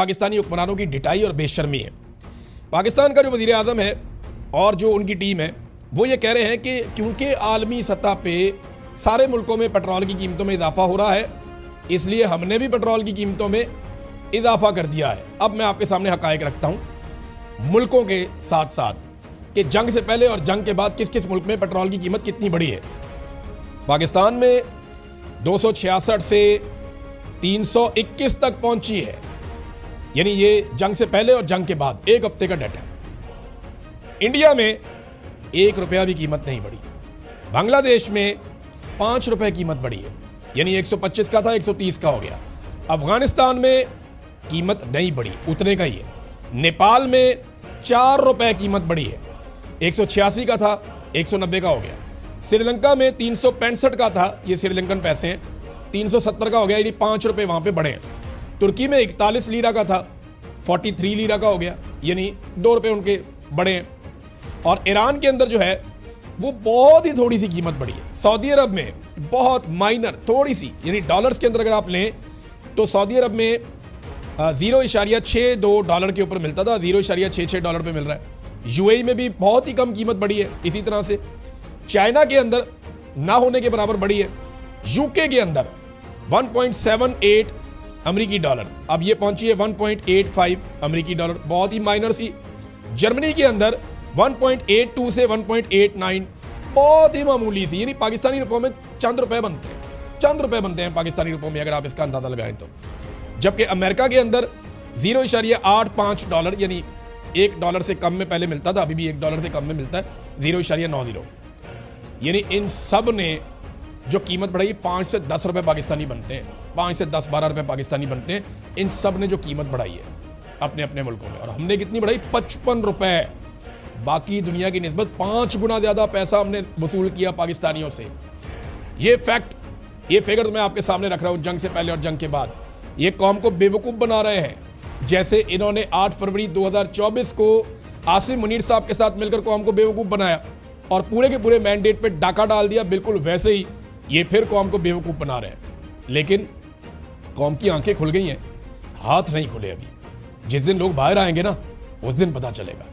पाकिस्तानी हुक्मरानों की ढिठाई और बेशर्मी है। पाकिस्तान का जो वज़ीर आज़म है और जो उनकी टीम है वो ये कह रहे हैं कि क्योंकि आलमी सतह पे सारे मुल्कों में पेट्रोल की कीमतों में इजाफा हो रहा है, इसलिए हमने भी पेट्रोल की कीमतों में इजाफा कर दिया है। अब मैं आपके सामने हकायक रखता हूँ मुल्कों के साथ साथ कि जंग से पहले और जंग के बाद किस किस मुल्क में पेट्रोल की कीमत कितनी बढ़ी है। पाकिस्तान में 266 से 321 तक पहुंची है, यानी ये जंग से पहले और जंग के बाद एक हफ्ते का डाटा। इंडिया में 1 रुपया भी कीमत नहीं बढ़ी। बांग्लादेश में 5 रुपए कीमत बढ़ी है, यानी 125 का था 130 का हो गया। अफगानिस्तान में कीमत नहीं बढ़ी, उतने का ही है। नेपाल में 4 रुपए कीमत बढ़ी है, 186 का था 190 का हो गया। श्रीलंका में 365 का था, ये श्रीलंकन पैसे हैं, 370 का हो गया, यानी 5 रुपए वहां पे बढ़े हैं। तुर्की में 41 लीरा का था, 43 लीरा का हो गया, यानी 2 रुपए उनके बढ़े हैं। और ईरान के अंदर जो है वो बहुत ही थोड़ी सी कीमत बढ़ी है। सऊदी अरब में बहुत माइनर थोड़ी सी, यानी डॉलर्स के अंदर अगर आप लें तो सऊदी अरब में 0.62 डॉलर के ऊपर मिलता था, 0.66 डॉलर पे मिल रहा है। यूएई में भी बहुत ही कम कीमत बढ़ी है। इसी तरह से चाइना के अंदर ना होने के बराबर बढ़ी है। यूके के अंदर 1.78 अमेरिकी डॉलर, अब ये पहुंची है 1.85 अमेरिकी डॉलर, बहुत ही माइनर सी। जर्मनी के अंदर 1.82 से 1.89, बहुत ही मामूली सी, यानी पाकिस्तानी रुपयों में चंद रुपए बनते हैं पाकिस्तानी रुपयों में, अगर आप इसका अंदाजा लगाएं तो। जबकि अमेरिका के अंदर 0.85 डॉलर, यानी $1 से कम में पहले मिलता था, अभी भी $1 से कम में मिलता है, 0.90। यानी इन सब ने जो कीमत बढ़ाई 5 से 10 रुपए पाकिस्तानी बनते हैं, 5 से 10-12 रुपए पाकिस्तानी बनते हैं। इन सब ने जो कीमत बढ़ाई है अपने अपने मुल्कों में, और हमने कितनी बढ़ाई? 55 रुपए। बाकी दुनिया की निस्बत 5 गुना ज्यादा पैसा हमने वसूल किया पाकिस्तानियों से। ये फैक्ट, ये फिगर तो मैं आपके सामने रख रहा हूं, जंग से पहले और जंग के बाद। ये कौम को बेवकूफ बना रहे हैं, जैसे इन्होंने 8 फरवरी 2024 को आसिम मुनीर साहब के साथ मिलकर कौम को बेवकूफ बनाया और पूरे के पूरे मैंडेट पे डाका डाल दिया, बिल्कुल वैसे ही ये फिर कौम को बेवकूफ बना रहे हैं। लेकिन कौम की आंखें खुल गई हैं, हाथ नहीं खुले अभी। जिस दिन लोग बाहर आएंगे ना, उस दिन पता चलेगा।